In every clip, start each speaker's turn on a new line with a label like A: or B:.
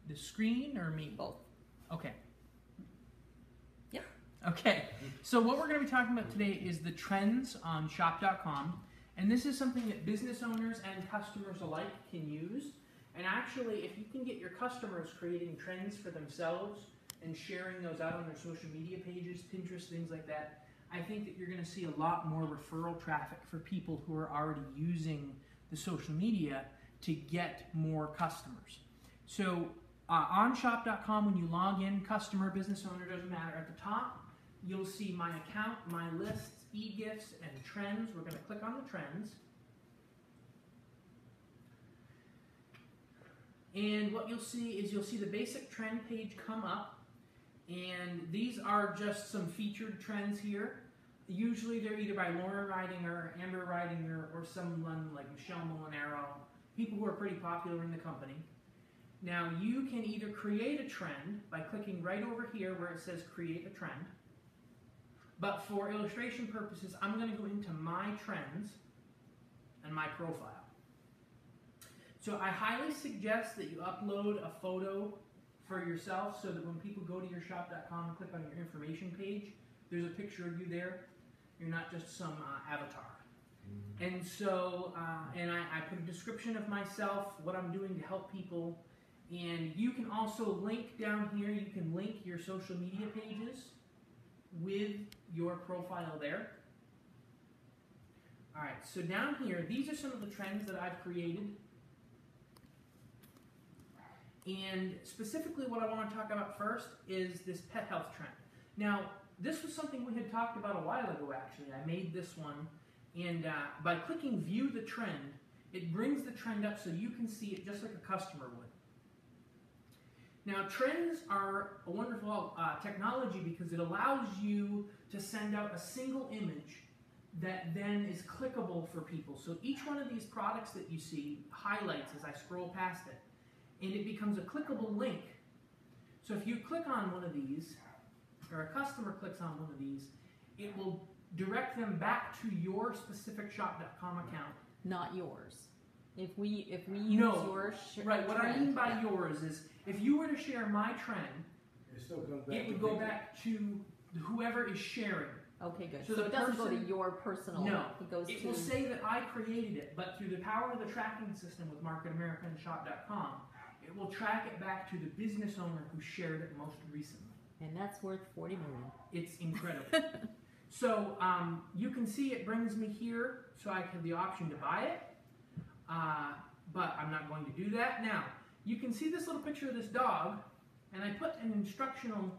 A: The screen or me?
B: Both.
A: Okay.
B: Yep.
A: Okay, so what we're going to be talking about today is the trends on shop.com, and this is something that business owners and customers alike can use. And actually, if you can get your customers creating trends for themselves and sharing those out on their social media pages, Pinterest, things like that, I think that you're going to see a lot more referral traffic for people who are already using the social media to get more customers. So on shop.com, when you log in, customer, business owner, doesn't matter, at the top, you'll see my account, my lists, e-gifts, and trends. We're going to click on the trends. And what you'll see is you'll see the basic trend page come up. And these are just some featured trends here. Usually they're either by Laura Ridinger, Amber Ridinger, or someone like Michelle Molinaro, people who are pretty popular in the company. Now you can either create a trend by clicking right over here where it says create a trend. But for illustration purposes, I'm going to go into my trends and my profile. So I highly suggest that you upload a photo for yourself so that when people go to your shop.com and click on your information page, there's a picture of you there. You're not just some avatar. And so, I put a description of myself, what I'm doing to help people. And you can also link down here, you can link your social media pages with your profile there. All right, so down here, these are some of the trends that I've created. And specifically what I want to talk about first is this pet health trend. Now, this was something we had talked about a while ago, actually. I made this one, and by clicking View the Trend, it brings the trend up so you can see it just like a customer would. Now, trends are a wonderful technology because it allows you to send out a single image that then is clickable for people. So each one of these products that you see highlights as I scroll past it, and it becomes a clickable link. So if you click on one of these, or a customer clicks on one of these, it will direct them back to your specific shop.com account.
B: Not yours. If we use your
A: right, what I mean by yours is if you were to share my trend, it would go back to whoever is sharing.
B: Okay, good. So it doesn't go to your personal.
A: No,
B: it
A: will say that I created it, but through the power of the tracking system with Market America and shop.com, it will track it back to the business owner who shared it most recently.
B: And that's worth $40 million.
A: It's incredible. So you can see it brings me here, so I have the option to buy it, but I'm not going to do that. Now, you can see this little picture of this dog, and I put an instructional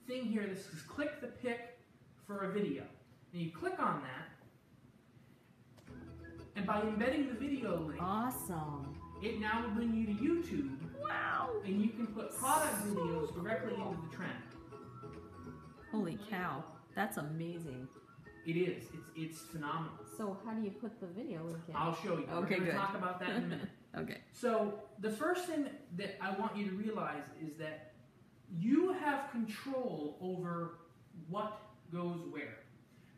A: thing here that says click the pic for a video. And you click on that, and by embedding the video link,
B: awesome,
A: it now will bring you to YouTube.
B: Wow!
A: And you can put product videos directly into the trend.
B: Holy cow, that's amazing.
A: It is. It's phenomenal.
B: So how do you put the video link in?
A: I'll show you.
B: Okay,
A: We're going to talk about that in a minute.
B: Okay.
A: So the first thing that I want you to realize is that you have control over what goes where.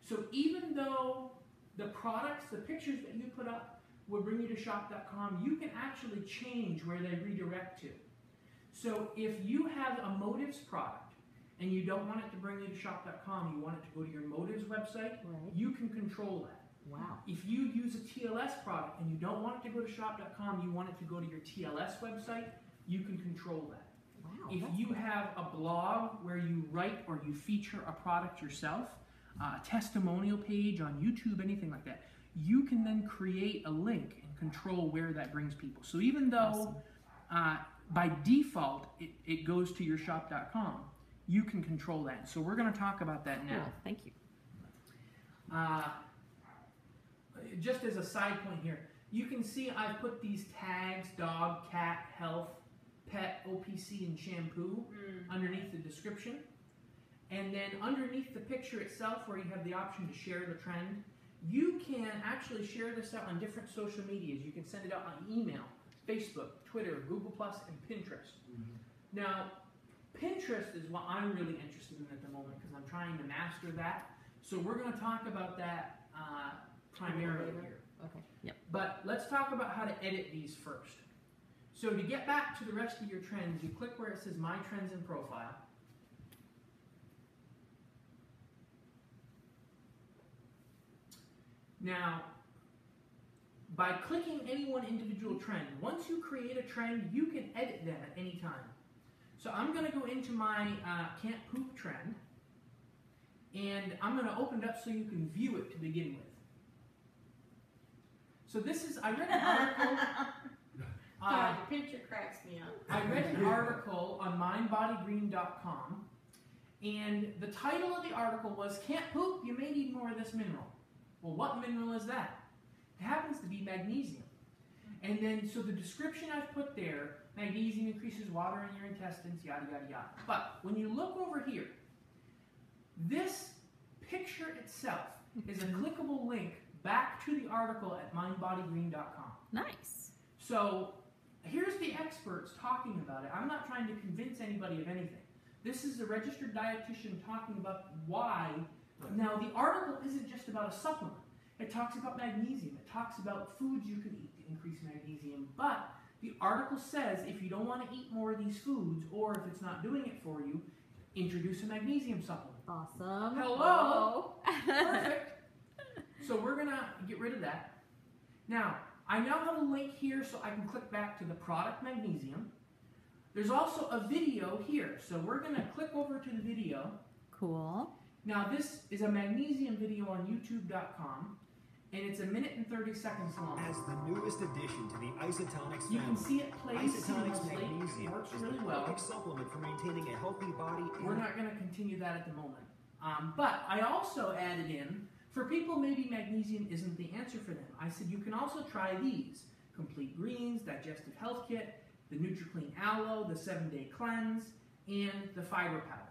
A: So even though the products, the pictures that you put up will bring you to shop.com, you can actually change where they redirect to. So if you have a Motives product and you don't want it to bring you to shop.com, you want it to go to your Motives website,
B: right,
A: you can control that.
B: Wow.
A: If you use a TLS product and you don't want it to go to shop.com, you want it to go to your TLS website, you can control that.
B: Wow,
A: if you have a blog where you write or you feature a product yourself, a testimonial page on YouTube, anything like that, you can then create a link and control where that brings people. So even though by default it goes to your shop.com, you can control that. So we're going to talk about that now.
B: Cool. Thank you.
A: Just as a side point here, you can see I've put these tags, dog, cat, health, pet, OPC, and shampoo underneath the description. And then underneath the picture itself where you have the option to share the trend, you can actually share this out on different social medias. You can send it out on email, Facebook, Twitter, Google+, and Pinterest. Now, Pinterest is what I'm really interested in at the moment because I'm trying to master that. So we're going to talk about that primarily here.
B: Okay. Yep.
A: But let's talk about how to edit these first. So to get back to the rest of your trends, you click where it says My Trends and Profile. Now, by clicking any one individual trend, once you create a trend, you can edit them at any time. So I'm going to go into my can't poop trend, and I'm going to open it up so you can view it to begin with. So this is, I read an article.
B: The picture cracks me up.
A: I read an article on mindbodygreen.com, and the title of the article was, Can't Poop, You May Need More of This Mineral. Well, what mineral is that? It happens to be magnesium. And then, so the description I've put there, magnesium increases water in your intestines, yada, yada, yada. But when you look over here, this picture itself is a clickable link back to the article at mindbodygreen.com.
B: Nice.
A: So here's the experts talking about it. I'm not trying to convince anybody of anything. This is a registered dietitian talking about why. Now, the article isn't just about a supplement. It talks about magnesium. It talks about foods you can eat to increase magnesium. But the article says if you don't want to eat more of these foods, or if it's not doing it for you, introduce a magnesium supplement.
B: Awesome.
A: Hello. Perfect. So we're going to get rid of that. Now, I now have a link here so I can click back to the product magnesium. There's also a video here. So we're going to click over to the video.
B: Cool.
A: Now this is a magnesium video on youtube.com, and it's 1 minute and 30 seconds long.
C: As the newest addition to the isotonics family,
A: You can see it plays
C: isotonics
A: seamlessly.
C: magnesium
A: Works
C: is
A: really
C: the
A: well.
C: perfect supplement for maintaining a healthy body.
A: We're not going to continue that at the moment. But I also added in, for people maybe magnesium isn't the answer for them, I said you can also try these. Complete Greens, Digestive Health Kit, the NutriClean Aloe, the 7-Day Cleanse, and the Fiber Powder.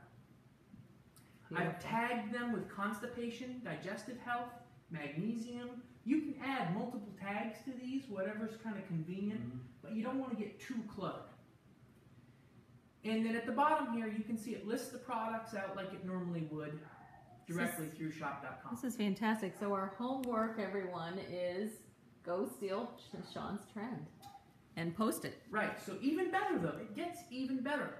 A: I've tagged them with constipation, digestive health, magnesium. You can add multiple tags to these, whatever's kind of convenient, but you don't want to get too cluttered. And then at the bottom here, you can see it lists the products out like it normally would directly through shop.com.
B: This is fantastic. So our homework, everyone, is go steal Shawn's trend and post it.
A: Right, so even better though, it gets even better.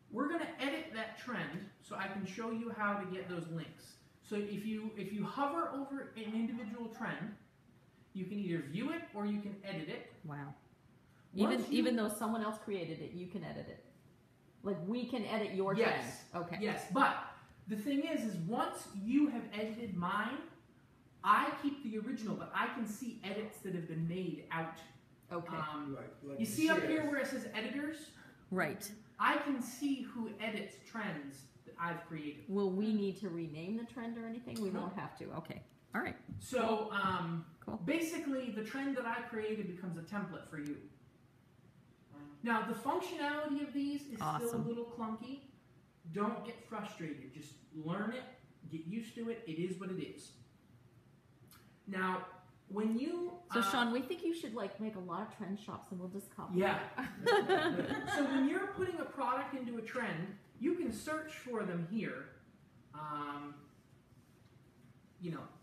A: We're going to edit that trend so I can show you how to get those links. So if you hover over an individual trend, you can either view it or you can edit it.
B: Wow.
A: Once
B: Even though someone else created it, you can edit it. Like we can edit your trend. Okay.
A: Yes, but the thing is once you have edited mine, I keep the original, but I can see edits that have been made out.
B: Okay.
D: Like
A: you see up here where it says editors?
B: Right.
A: I can see who edits trends that I've created.
B: Will we need to rename the trend or anything? We won't have to. Okay. All right.
A: So
B: cool.
A: basically, the trend that I created becomes a template for you. Now, the functionality of these is still a little clunky. Don't get frustrated. Just learn it. Get used to it. It is what it is. Now, when you...
B: So, Shawn, we think you should make a lot of trend shops and we'll just copy
A: Yeah. So when you're putting a product into a trend, you can search for them here.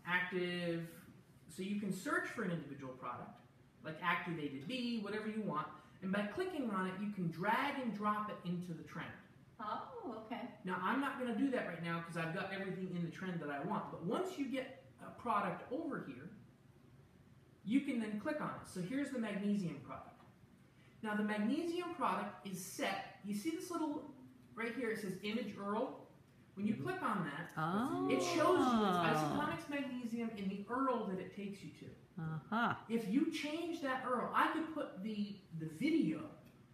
A: Active. So you can search for an individual product, like Activated B, whatever you want. And by clicking on it, you can drag and drop it into the trend.
B: Oh, okay.
A: Now, I'm not going to do that right now because I've got everything in the trend that I want. But once you get a product over here, you can then click on it. So here's the magnesium product. Now the magnesium product is set. You see this little, right here, it says Image URL. When you click on that, it shows you its isotonics magnesium and the URL that it takes you to. If you change that URL, I could put the video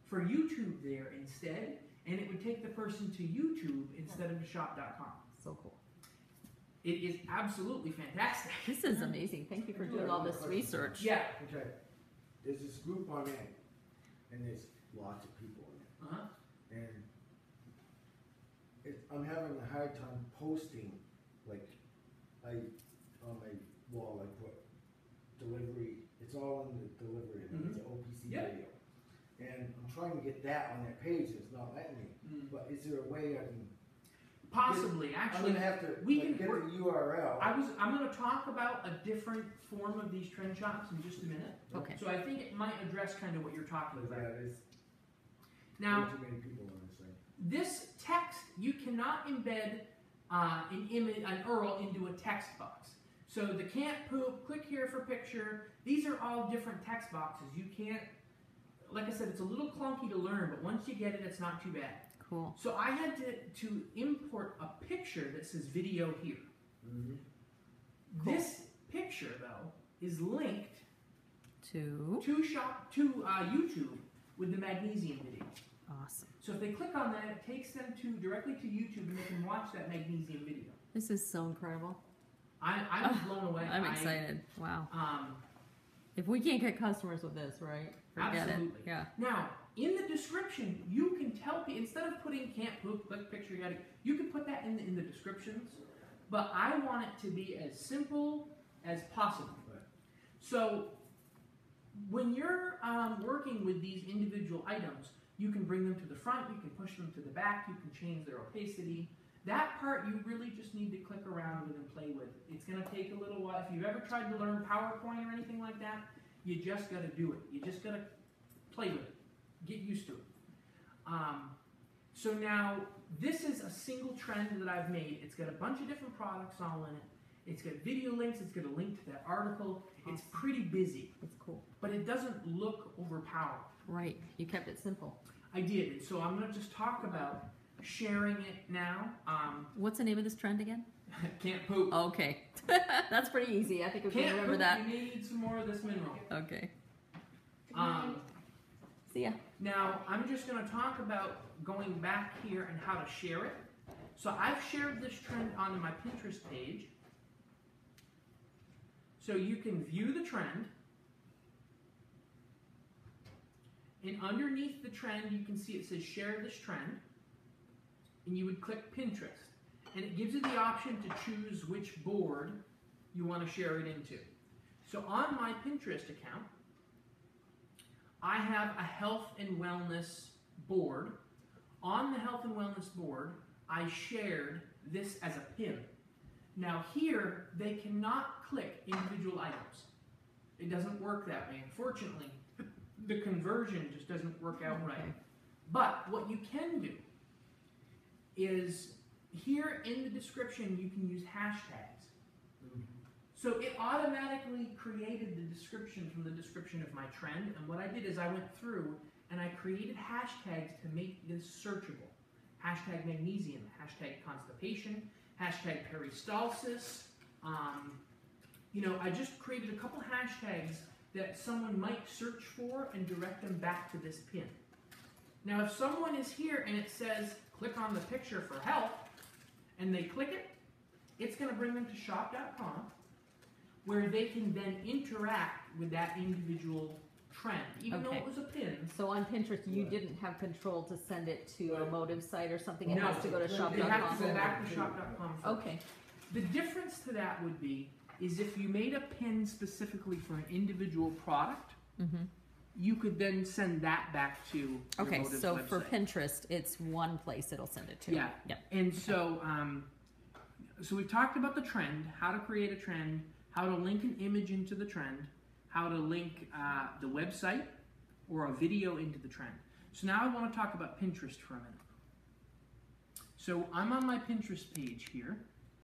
A: for YouTube there instead, and it would take the person to YouTube instead of to shop.com.
B: So cool.
A: It is absolutely fantastic.
B: This is amazing. Thank you for doing all this research.
A: Yeah.
D: Okay. There's this group I'm in, and there's lots of people in it. And I'm having a hard time posting, on my wall I put delivery, it's all in the delivery, and it's an OPC video. And I'm trying to get that on that page, and it's not letting me. But is there a way I can
A: Possibly,
D: I'm
A: actually,
D: gonna have to
A: we
D: like,
A: can
D: get
A: work-
D: the URL.
A: I'm going to talk about a different form of these trend shops in just a minute.
B: Okay.
A: So I think it might address kind of what you're talking
D: But
A: about.
D: yeah, there's
A: Now,
D: way too many people on this thing.
A: this text, you cannot embed an image, an URL into a text box. So the can't poop, click here for picture, these are all different text boxes. You can't, like I said, it's a little clunky to learn, but once you get it, it's not too bad.
B: Cool.
A: So I had to import a picture that says video here.
D: Mm-hmm.
B: Cool.
A: This picture, though, is linked
B: Two.
A: to YouTube with the magnesium video.
B: Awesome.
A: So if they click on that, it takes them directly to YouTube, and they can watch that magnesium video.
B: This is so incredible.
A: I'm blown away.
B: I'm excited. Wow.
A: Um,
B: If we can't get customers with this, right? Forget
A: Absolutely.
B: it. Yeah.
A: now, in the description, you can tell people, instead of putting can't poop, click picture, you can put that in the descriptions. But I want it to be as simple as possible.
D: Right.
A: So when you're working with these individual items, you can bring them to the front, you can push them to the back, you can change their opacity. That part you really just need to click around with and play with. It's going to take a little while. If you've ever tried to learn PowerPoint or anything like that, you just got to do it. You just got to play with it. Get used to it. So now, this is a single trend that I've made. It's got a bunch of different products all in it. It's got video links. It's got a link to that article. It's pretty busy,
B: It's cool.
A: but it doesn't look overpowering.
B: Right. You kept it simple.
A: I did, and so I'm going to just talk about sharing it now.
B: What's the name of this trend again?
A: Can't poop.
B: Okay. That's pretty easy. I think we can
A: Can't
B: remember
A: poop.
B: that.
A: You may need some more of this mineral.
B: Okay. See ya.
A: Now, I'm just going to talk about going back here and how to share it. So I've shared this trend onto my Pinterest page. So you can view the trend. And underneath the trend, you can see it says share this trend. And you would click Pinterest. And it gives you the option to choose which board you want to share it into. So on my Pinterest account, I have a health and wellness board. On the health and wellness board, I shared this as a pin. Now here, they cannot click individual items. It doesn't work that way. Unfortunately, the conversion just doesn't work out right.
B: Okay.
A: But what you can do is here in the description, you can use hashtags. So it automatically created the description from the description of my trend, and what I did is I went through and I created hashtags to make this searchable. Hashtag magnesium, hashtag constipation, hashtag peristalsis. I just created a couple hashtags that someone might search for and direct them back to this pin. Now if someone is here and it says click on the picture for health, and they click it, it's going to bring them to shop.com, where they can then interact with that individual trend, even though
B: Okay.
A: it was a pin.
B: So on Pinterest, you
D: Right.
B: didn't have control to send it to a
D: Right.
B: motive site or something. It
A: No.
B: has to go to
D: They
A: They have to
B: shop.com.
A: go back to shop.com. first.
B: Okay.
A: The difference to that would be, is if you made a pin specifically for an individual product,
B: Mm-hmm.
A: you could then send that back to your
B: Okay.
A: Motive's
B: So
A: website.
B: for Pinterest, it's one place it'll send it to.
A: Yeah.
B: Yep.
A: And so, so we've talked about the trend, how to create a trend, how to link an image into the trend, how to link the website or a video into the trend. So now I want to talk about Pinterest for a minute. So I'm on my Pinterest page here.